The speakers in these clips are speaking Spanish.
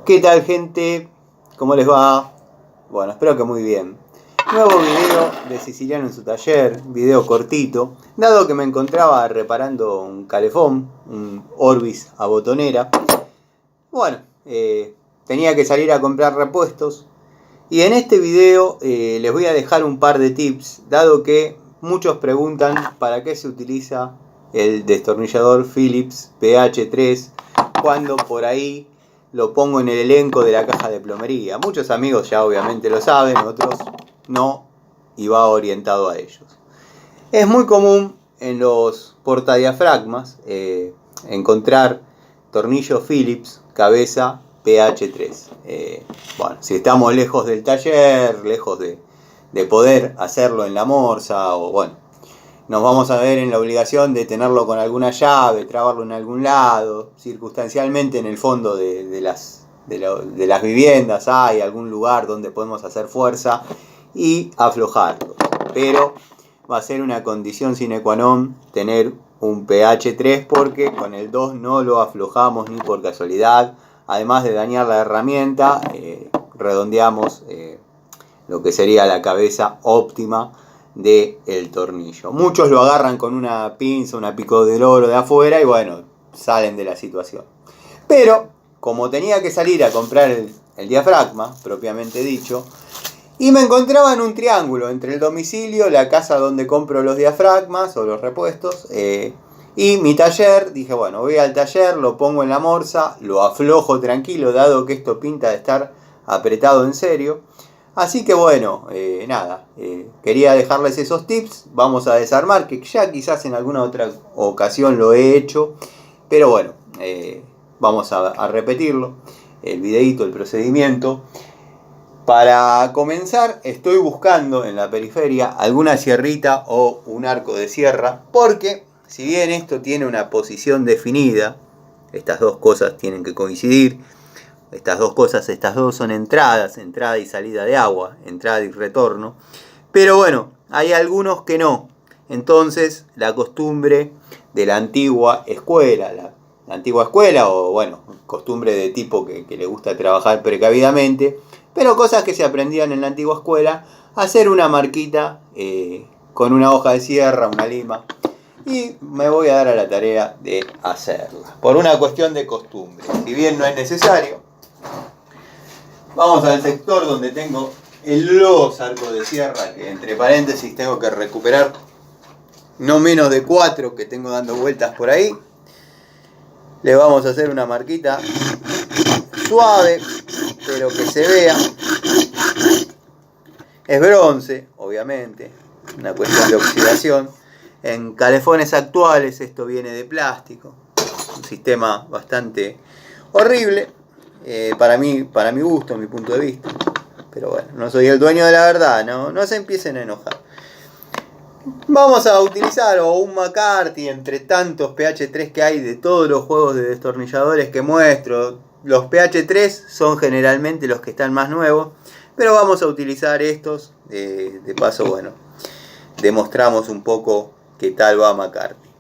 ¿Qué tal, gente? ¿Cómo les va? Bueno, espero que muy bien. Nuevo video de Siciliano en su taller, video cortito, dado que me encontraba reparando un calefón, un Orbis a botonera. Bueno, tenía que salir a comprar repuestos y en este video les voy a dejar un par de tips, dado que muchos preguntan para qué se utiliza el destornillador Phillips PH3 cuando por ahí lo pongo en el elenco de la caja de plomería. Muchos amigos ya obviamente lo saben, otros no, y va orientado a ellos. Es muy común en los portadiafragmas encontrar tornillo Phillips cabeza PH3. Bueno, si estamos lejos del taller, lejos de poder hacerlo en la morsa, o bueno, nos vamos a ver en la obligación de tenerlo con alguna llave, trabarlo en algún lado, circunstancialmente en el fondo de las viviendas hay algún lugar donde podemos hacer fuerza y aflojarlo. Pero va a ser una condición sine qua non tener un PH3 porque con el 2 no lo aflojamos ni por casualidad. Además de dañar la herramienta, redondeamos lo que sería la cabeza óptima del tornillo. Muchos lo agarran con una pinza, una pico del oro de afuera y bueno, salen de la situación. Pero como tenía que salir a comprar el diafragma, propiamente dicho, y me encontraba en un triángulo entre el domicilio, la casa donde compro los diafragmas o los repuestos, y mi taller, dije bueno, voy al taller, lo pongo en la morsa, lo aflojo tranquilo, dado que esto pinta de estar apretado en serio. Así que bueno, quería dejarles esos tips, vamos a desarmar, que ya quizás en alguna otra ocasión lo he hecho, pero bueno, vamos a repetirlo, el videito, el procedimiento. Para comenzar, estoy buscando en la periferia alguna sierrita o un arco de sierra, porque si bien esto tiene una posición definida, estas dos cosas tienen que coincidir. Estas dos son entradas, entrada y salida de agua, entrada y retorno. Pero bueno, hay algunos que no. Entonces, la costumbre de la antigua escuela, la antigua escuela, o bueno, costumbre de tipo que le gusta trabajar precavidamente, pero cosas que se aprendían en la antigua escuela, hacer una marquita con una hoja de sierra, una lima, y me voy a dar a la tarea de hacerla. Por una cuestión de costumbre. Si bien no es necesario, vamos al sector donde tengo los arcos de sierra, que entre paréntesis tengo que recuperar no menos de 4 que tengo dando vueltas por ahí. Le vamos a hacer una marquita suave, pero que se vea. Es bronce, obviamente, una cuestión de oxidación. En calefones actuales esto viene de plástico, un sistema bastante horrible. Para mi gusto, mi punto de vista. Pero bueno, no soy el dueño de la verdad, no se empiecen a enojar. Vamos a utilizar un McCarthy entre tantos PH3 que hay de todos los juegos de destornilladores que muestro. Los PH3 son generalmente los que están más nuevos, pero vamos a utilizar estos. De paso, bueno, demostramos un poco qué tal va McCarthy.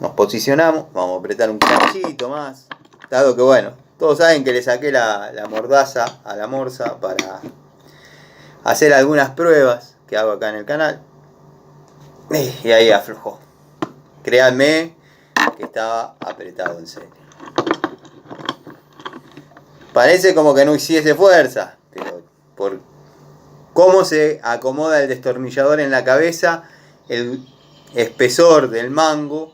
Nos posicionamos, vamos a apretar un cachito más, dado que bueno, todos saben que le saqué la mordaza a la morsa para hacer algunas pruebas que hago acá en el canal. Y ahí aflojó. Créanme que estaba apretado en serio. Parece como que no hiciese fuerza, pero por cómo se acomoda el destornillador en la cabeza, el espesor del mango,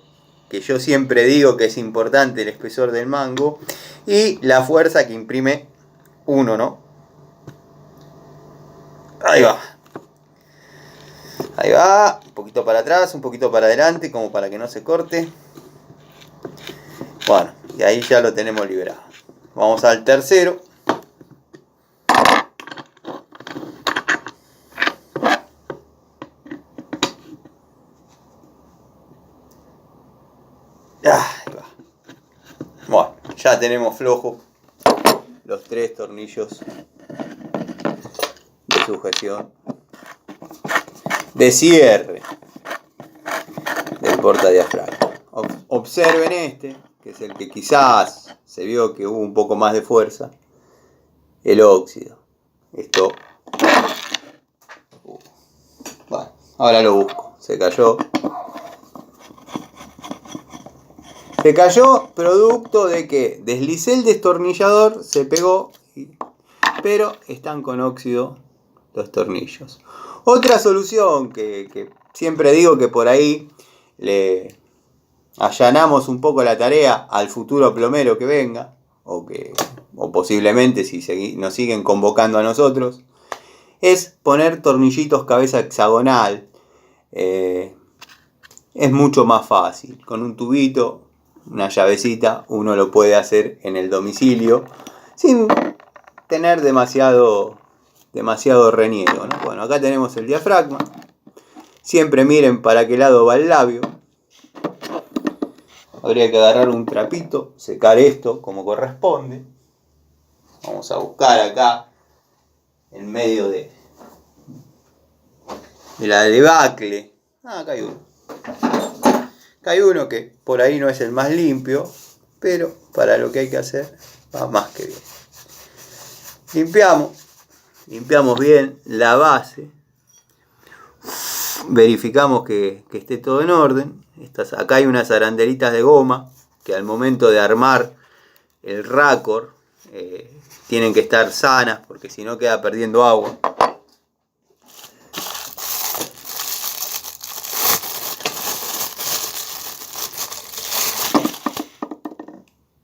que yo siempre digo que es importante el espesor del mango, y la fuerza que imprime uno, ¿no? Ahí va. Ahí va, un poquito para atrás, un poquito para adelante, como para que no se corte. Bueno, y ahí ya lo tenemos liberado. Vamos al tercero. Ahí va. Bueno, ya tenemos flojo los 3 tornillos de sujeción, de cierre del portadiafragma. Observen este, que es el que quizás se vio que hubo un poco más de fuerza, el óxido. Esto, bueno, ahora lo busco. Se cayó. Se cayó producto de que deslicé el destornillador, se pegó, pero están con óxido los tornillos. Otra solución que siempre digo, que por ahí le allanamos un poco la tarea al futuro plomero que venga, o posiblemente si nos siguen convocando a nosotros, es poner tornillitos cabeza hexagonal. Es mucho más fácil. Con un tubito, una llavecita, uno lo puede hacer en el domicilio sin tener demasiado reniego, ¿no? Bueno, acá tenemos el diafragma. Siempre miren para qué lado va el labio. Habría que agarrar un trapito, secar esto como corresponde. Vamos a buscar acá, en medio de la debacle. Acá hay uno. Acá hay uno que por ahí no es el más limpio, pero para lo que hay que hacer va más que bien. Limpiamos bien la base. Verificamos que esté todo en orden. Acá hay unas arandelitas de goma que al momento de armar el raccord tienen que estar sanas, porque si no queda perdiendo agua.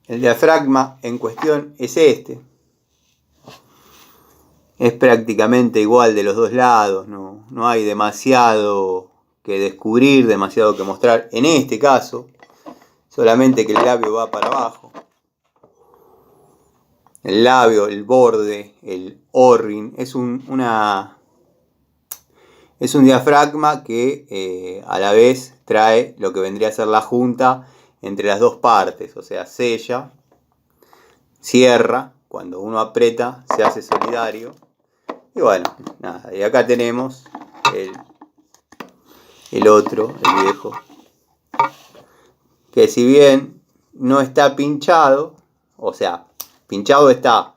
El diafragma en cuestión es este. Es prácticamente igual de los dos lados, no hay demasiado que descubrir, demasiado que mostrar en este caso, solamente que el labio va para abajo. El labio, el borde, el O-ring, es un diafragma que a la vez trae lo que vendría a ser la junta entre las dos partes, o sea, sella, cierra, cuando uno aprieta se hace solidario. Y bueno, nada, y acá tenemos el otro, el viejo, que si bien no está pinchado, o sea, pinchado está,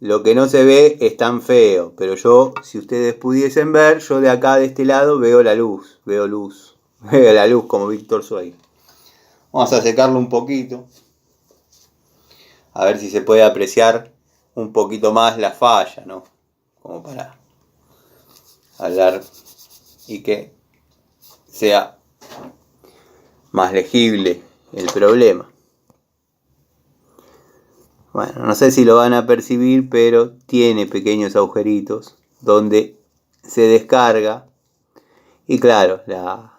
lo que no se ve es tan feo, pero yo, si ustedes pudiesen ver, yo de acá, de este lado, veo la luz, veo la luz como Víctor Suárez. Vamos a secarlo un poquito, a ver si se puede apreciar un poquito más la falla, ¿no? Como para hablar y que sea más legible el problema. Bueno, no sé si lo van a percibir, pero tiene pequeños agujeritos donde se descarga. Y claro, la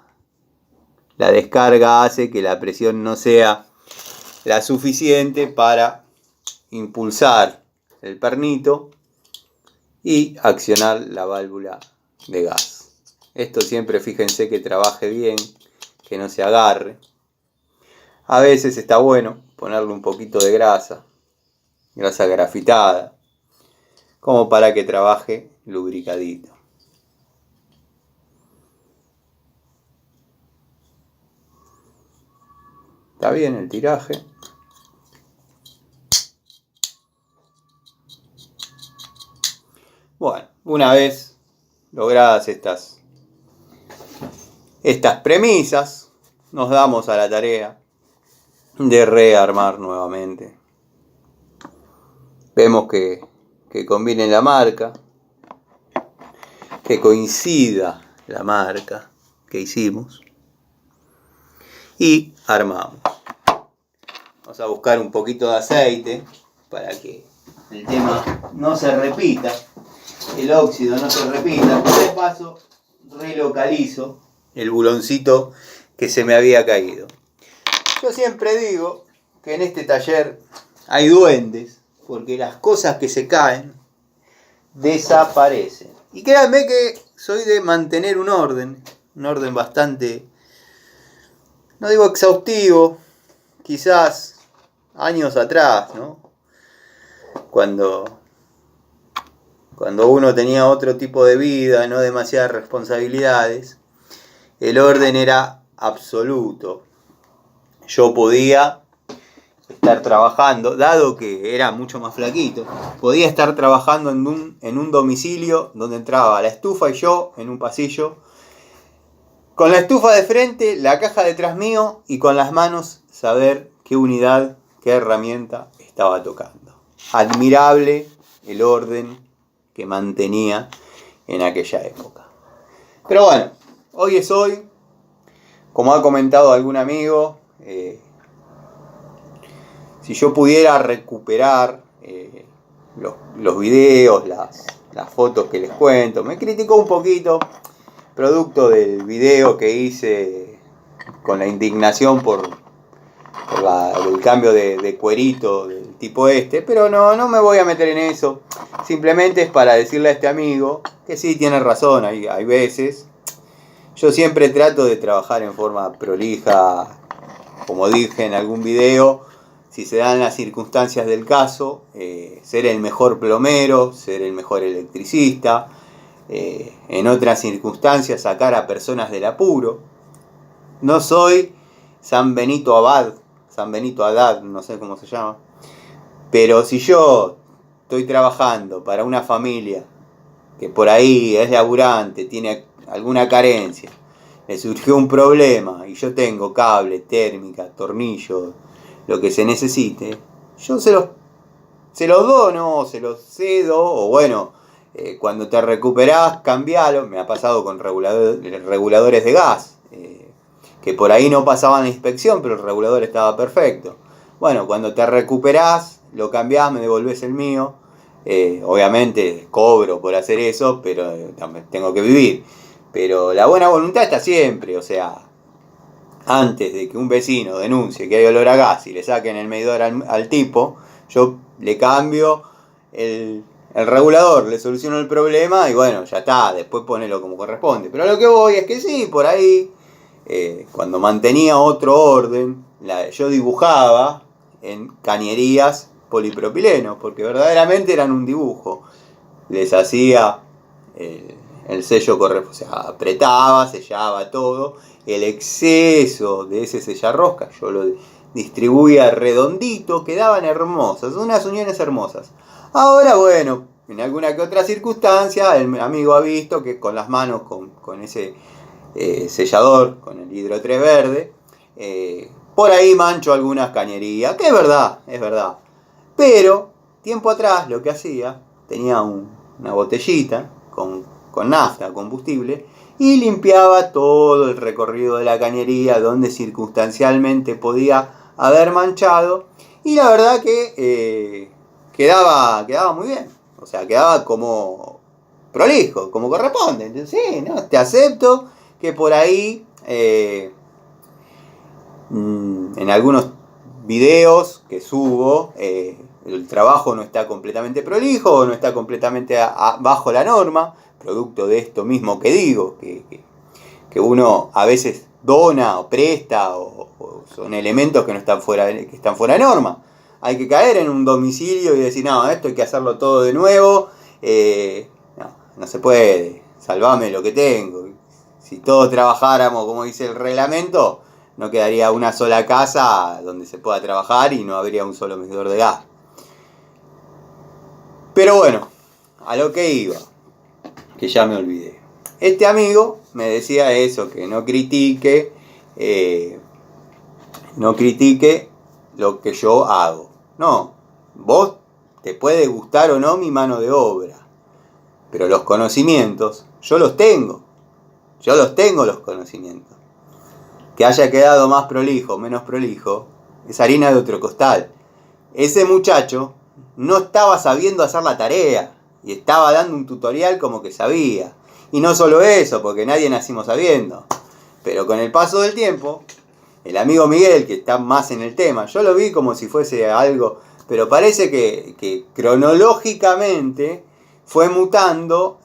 descarga hace que la presión no sea la suficiente para impulsar el pernito y accionar la válvula de gas. Esto siempre fíjense que trabaje bien, que no se agarre. A veces está bueno ponerle un poquito de grasa grafitada, como para que trabaje lubricadito. Está bien el tiraje. Bueno, una vez logradas estas premisas, nos damos a la tarea de rearmar nuevamente. Vemos que combine la marca, que coincida la marca que hicimos y armamos. Vamos a buscar un poquito de aceite para que el tema no se repita, el óxido no se repita. Por de paso relocalizo el buloncito que se me había caído. Yo siempre digo que en este taller hay duendes, porque las cosas que se caen desaparecen. Y créanme que soy de mantener un orden bastante, no digo exhaustivo, quizás años atrás, ¿no? Cuando uno tenía otro tipo de vida, no demasiadas responsabilidades, el orden era absoluto. Yo podía estar trabajando, dado que era mucho más flaquito, podía estar trabajando en un domicilio donde entraba la estufa y yo en un pasillo, con la estufa de frente, la caja detrás mío y con las manos saber qué unidad, qué herramienta estaba tocando. Admirable el orden que mantenía en aquella época. Pero bueno, hoy es hoy, como ha comentado algún amigo, si yo pudiera recuperar los videos, las fotos que les cuento, me criticó un poquito, producto del video que hice con la indignación por el cambio de cuerito del tipo este, pero no me voy a meter en eso, simplemente es para decirle a este amigo que sí tiene razón, hay veces, yo siempre trato de trabajar en forma prolija, como dije en algún video, si se dan las circunstancias del caso, ser el mejor plomero, ser el mejor electricista, en otras circunstancias sacar a personas del apuro. No soy San Benito Haddad, no sé cómo se llama, pero si yo estoy trabajando para una familia que por ahí es laburante, tiene alguna carencia, le surgió un problema y yo tengo cable, térmica, tornillo, lo que se necesite, yo se los dono, se los cedo, o bueno, cuando te recuperás, cambialo. Me ha pasado con reguladores de gas, que por ahí no pasaban la inspección, pero el regulador estaba perfecto. Bueno, cuando te recuperás, lo cambiás, me devolvés el mío. Obviamente cobro por hacer eso, pero también tengo que vivir. Pero la buena voluntad está siempre, o sea, antes de que un vecino denuncie que hay olor a gas y le saquen el medidor al tipo, yo le cambio el regulador, le soluciono el problema y bueno, ya está, después ponelo como corresponde. Pero lo que voy es que sí, por ahí, cuando mantenía otro orden, yo dibujaba en cañerías polipropileno, porque verdaderamente eran un dibujo. Les hacía el sello correspondiente, o sea, apretaba, sellaba todo. El exceso de ese sellarrosca yo lo distribuía redondito, quedaban hermosas, unas uniones hermosas. Ahora bueno, en alguna que otra circunstancia el amigo ha visto que con las manos, con ese sellador, con el Hidro 3 verde, por ahí mancho algunas cañerías, que es verdad. Pero tiempo atrás lo que hacía, tenía una botellita con nafta, combustible, y limpiaba todo el recorrido de la cañería donde circunstancialmente podía haber manchado, y la verdad que quedaba muy bien, o sea, quedaba como prolijo, como corresponde. Entonces, sí, ¿no? Te acepto que por ahí en algunos videos que subo el trabajo no está completamente prolijo o no está completamente bajo la norma, producto de esto mismo que digo, que uno a veces dona o presta o son elementos que no están que están fuera de norma. Hay que caer en un domicilio y decir, no, esto hay que hacerlo todo de nuevo, no se puede, salvame lo que tengo. Si todos trabajáramos como dice el reglamento, no quedaría una sola casa donde se pueda trabajar y no habría un solo medidor de gas. Pero bueno, a lo que iba, que ya me olvidé. Este amigo me decía eso, que no critique lo que yo hago. No, vos te puede gustar o no mi mano de obra, pero los conocimientos, yo los tengo los conocimientos. Que haya quedado más prolijo, menos prolijo, es harina de otro costal. Ese muchacho no estaba sabiendo hacer la tarea y estaba dando un tutorial como que sabía. Y no solo eso, porque nadie nacimos sabiendo. Pero con el paso del tiempo, el amigo Miguel, que está más en el tema, yo lo vi como si fuese algo, pero parece que cronológicamente fue mutando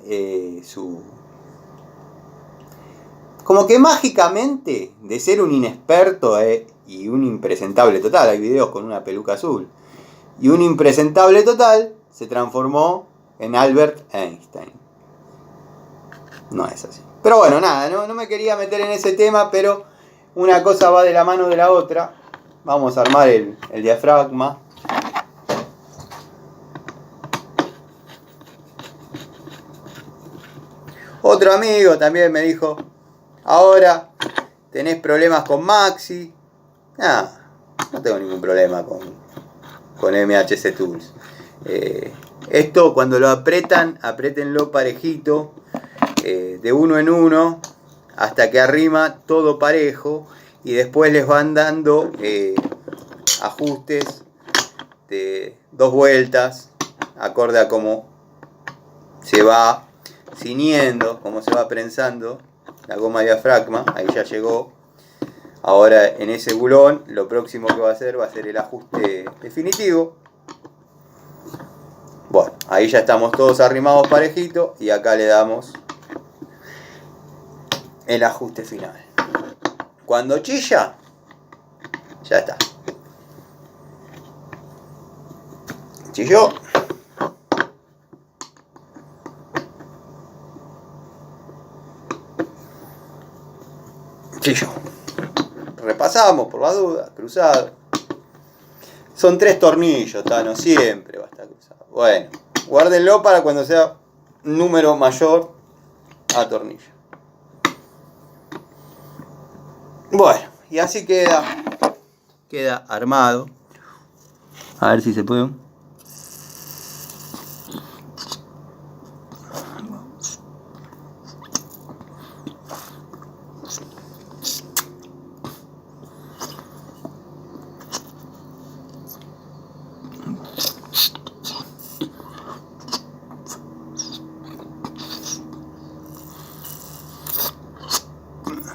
como que mágicamente, de ser un inexperto y un impresentable total, hay videos con una peluca azul, y un impresentable total, se transformó en Albert Einstein. No es así. Pero bueno, nada, no me quería meter en ese tema, pero una cosa va de la mano de la otra. vamos a armar el diafragma. Otro amigo también me dijo, ahora tenés problemas con Maxi. No tengo ningún problema con MHC Tools. Esto cuando lo apriétenlo parejito, de uno en uno, hasta que arrima todo parejo, y después les van dando ajustes de 2 vueltas, acorde a cómo se va ciñendo, cómo se va prensando la goma diafragma. Ahí ya llegó. Ahora en ese bulón lo próximo que va a ser el ajuste definitivo. Bueno, ahí ya estamos todos arrimados parejito y acá le damos el ajuste final. Cuando chilla, ya está. Chilló. Chilló. Repasamos por la duda, cruzado. Son 3 tornillos, no siempre va a estar cruzado. Bueno, guárdenlo para cuando sea un número mayor a tornillo. Bueno, y así queda armado. A ver si se puede.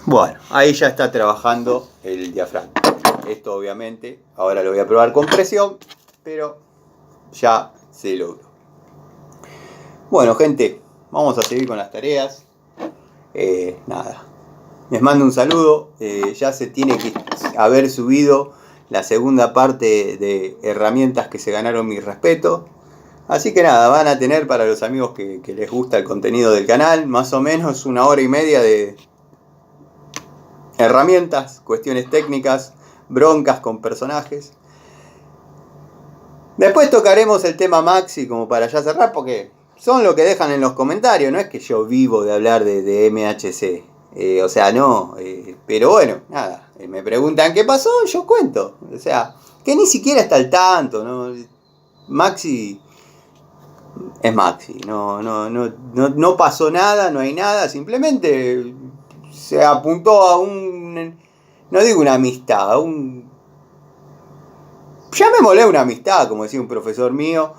Bueno, ahí ya está trabajando el diafragma. Esto obviamente, ahora lo voy a probar con presión, pero ya se logró. Bueno, gente, vamos a seguir con las tareas. Nada, les mando un saludo. Ya se tiene que haber subido la segunda parte de herramientas que se ganaron mi respeto. Así que nada, van a tener para los amigos que les gusta el contenido del canal, más o menos 1 hora y media de herramientas, cuestiones técnicas, broncas con personajes. Después tocaremos el tema Maxi como para ya cerrar, porque son lo que dejan en los comentarios. No es que yo vivo de hablar de MHC. O sea, no. Pero bueno, nada. Me preguntan qué pasó, yo cuento. O sea, que ni siquiera está al tanto, ¿no? Maxi es Maxi. No pasó nada, no hay nada. Simplemente se apuntó a no digo una amistad, llamémosle una amistad, como decía un profesor mío,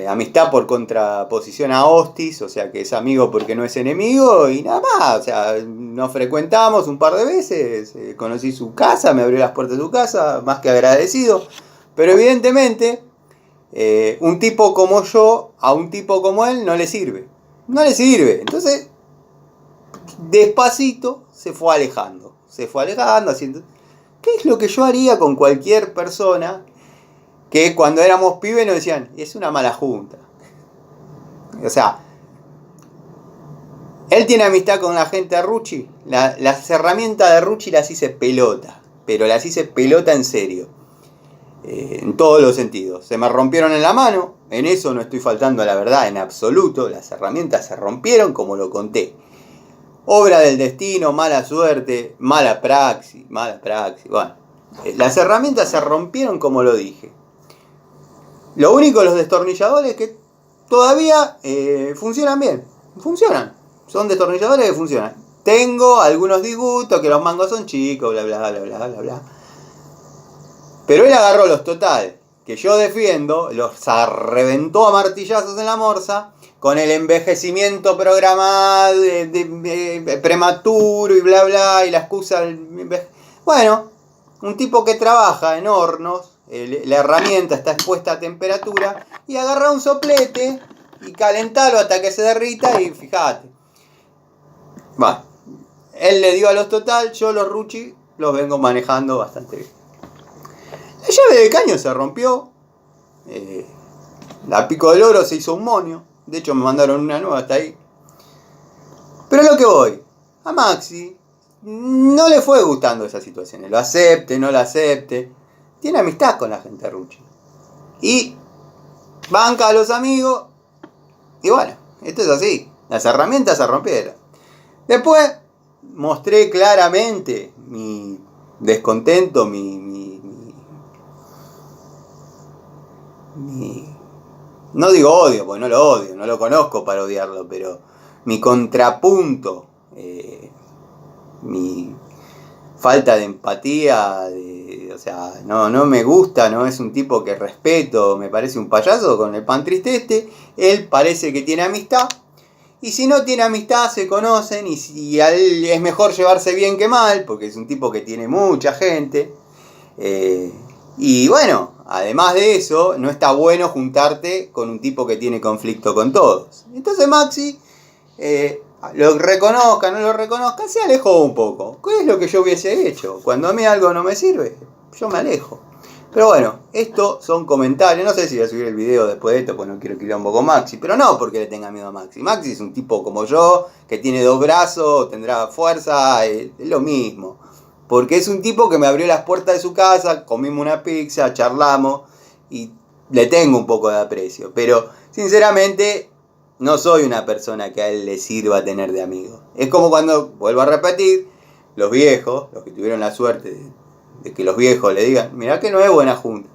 amistad por contraposición a hostis, o sea que es amigo porque no es enemigo y nada más. O sea, nos frecuentamos un par de veces, conocí su casa, me abrió las puertas de su casa, más que agradecido, pero evidentemente un tipo como yo a un tipo como él no le sirve, entonces despacito se fue alejando, haciendo... ¿Qué es lo que yo haría con cualquier persona que cuando éramos pibes nos decían, es una mala junta? O sea, él tiene amistad con la gente de Rucci. Las herramientas de Rucci las hice pelota, pero las hice pelota en serio. En todos los sentidos. Se me rompieron en la mano, en eso no estoy faltando a la verdad en absoluto. Las herramientas se rompieron como lo conté. Obra del destino, mala suerte, mala praxis. Bueno, las herramientas se rompieron como lo dije. Lo único, los destornilladores que todavía funcionan bien. Son destornilladores que funcionan. Tengo algunos disgustos, que los mangos son chicos, bla bla bla bla bla bla. Pero él agarró los total, que yo defiendo, los reventó a martillazos en la morsa, con el envejecimiento programado, prematuro y bla bla, y la excusa... Bueno, un tipo que trabaja en hornos, la herramienta está expuesta a temperatura, y agarra un soplete y calentalo hasta que se derrita y fíjate. Bueno, él le dio a los total, yo los Rucci los vengo manejando bastante bien. La llave de caño se rompió, la pico del oro se hizo un monio. De hecho me mandaron una nueva hasta ahí. Pero lo que voy, a Maxi no le fue gustando esa situación. Lo acepte, no lo acepte. tiene amistad con la gente ruchi. Y banca a los amigos. Y bueno, esto es así. Las herramientas se rompieron. Después mostré claramente mi descontento, no digo odio, porque no lo odio, no lo conozco para odiarlo, pero mi contrapunto, mi falta de empatía, o sea, no me gusta, no es un tipo que respeto, me parece un payaso con el pan triste este. Él parece que tiene amistad, y si no tiene amistad se conocen, y a él es mejor llevarse bien que mal, porque es un tipo que tiene mucha gente, y bueno, además de eso, no está bueno juntarte con un tipo que tiene conflicto con todos. Entonces Maxi, lo reconozca, no lo reconozca, se alejó un poco. ¿Qué es lo que yo hubiese hecho? Cuando a mí algo no me sirve, yo me alejo. Pero bueno, estos son comentarios. No sé si voy a subir el video después de esto, pues no quiero quilombo con Maxi. Pero no porque le tenga miedo a Maxi. Maxi es un tipo como yo, que tiene 2 brazos, tendrá fuerza, es lo mismo. Porque es un tipo que me abrió las puertas de su casa, comimos una pizza, charlamos y le tengo un poco de aprecio. Pero sinceramente no soy una persona que a él le sirva tener de amigo. Es como cuando, vuelvo a repetir, los viejos, los que tuvieron la suerte de que los viejos le digan, mirá que no es buena junta.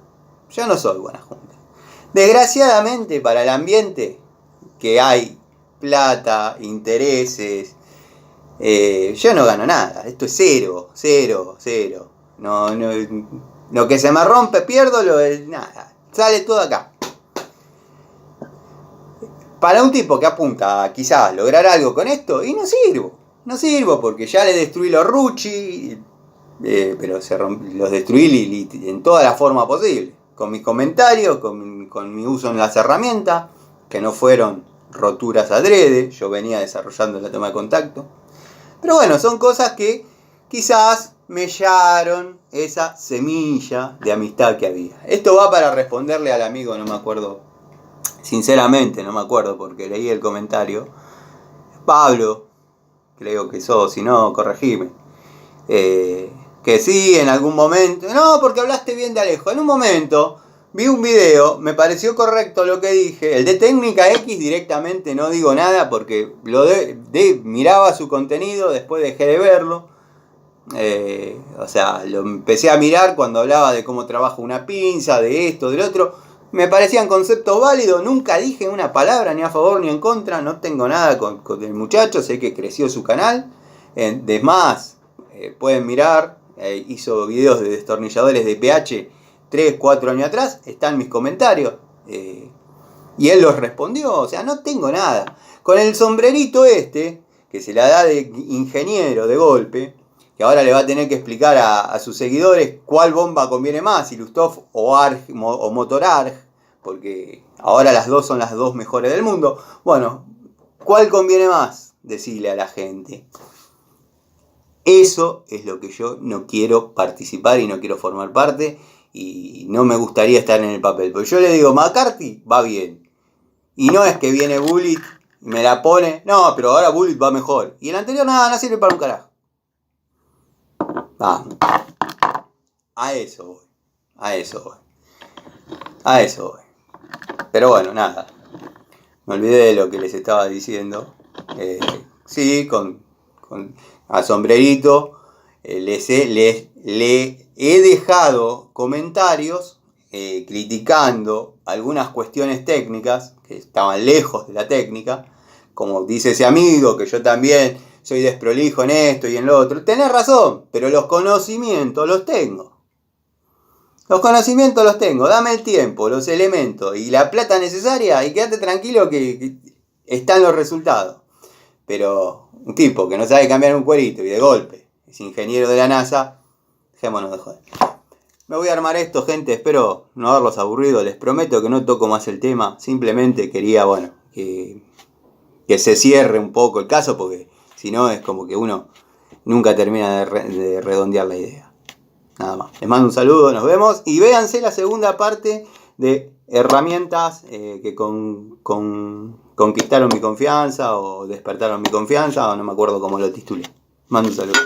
Yo no soy buena junta. Desgraciadamente para el ambiente que hay plata, intereses, yo no gano nada. Esto es cero. No, lo que se me rompe pierdo, nada. Sale todo acá. Para un tipo que apunta a quizás lograr algo con esto, y no sirvo porque ya le destruí los ruchi, pero los destruí en toda la forma posible, con mis comentarios, con mi uso en las herramientas, que no fueron roturas adrede, yo venía desarrollando la toma de contacto. Pero bueno, son cosas que quizás mellaron esa semilla de amistad que había. Esto va para responderle al amigo, no me acuerdo, sinceramente no me acuerdo porque leí el comentario. Pablo, creo que sos, si no, corregime. Que sí, en algún momento, no, porque hablaste bien de Alejo, en un momento vi un video, me pareció correcto lo que dije, el de Técnica X directamente no digo nada porque miraba su contenido, después dejé de verlo, o sea, lo empecé a mirar cuando hablaba de cómo trabaja una pinza, de esto, del otro, me parecían conceptos válidos, nunca dije una palabra ni a favor ni en contra, no tengo nada con el muchacho, sé que creció su canal, de más, pueden mirar, hizo videos de destornilladores de PH 3, 4 años atrás, están mis comentarios, y él los respondió, o sea, no tengo nada. Con el sombrerito este, que se la da de ingeniero de golpe, que ahora le va a tener que explicar a sus seguidores cuál bomba conviene más, si Lustov o Motorarg, porque ahora las dos son las dos mejores del mundo. Bueno, ¿cuál conviene más? Decirle a la gente. Eso es lo que yo no quiero participar y no quiero formar parte y no me gustaría estar en el papel. Porque yo le digo, McCarthy va bien. Y no es que viene Bullitt y me la pone, no, pero ahora Bullitt va mejor. Y el anterior nada, no sirve para un carajo. Vamos. A eso voy. Pero bueno, nada. Me olvidé de lo que les estaba diciendo. Sí, a Sombrerito le he dejado comentarios criticando algunas cuestiones técnicas que estaban lejos de la técnica, como dice ese amigo, que yo también soy desprolijo en esto y en lo otro. Tenés razón, pero los conocimientos los tengo. Dame el tiempo, los elementos y la plata necesaria y quédate tranquilo que están los resultados. Pero un tipo que no sabe cambiar un cuerito y de golpe es ingeniero de la NASA, dejémonos de joder. Me voy a armar esto, gente, espero no haberlos aburrido, les prometo que no toco más el tema, simplemente quería, bueno, que se cierre un poco el caso, porque si no es como que uno nunca termina de redondear la idea. Nada más. Les mando un saludo, nos vemos y véanse la segunda parte de herramientas que conquistaron mi confianza o despertaron mi confianza, o no me acuerdo cómo lo titulé. Mando un saludo.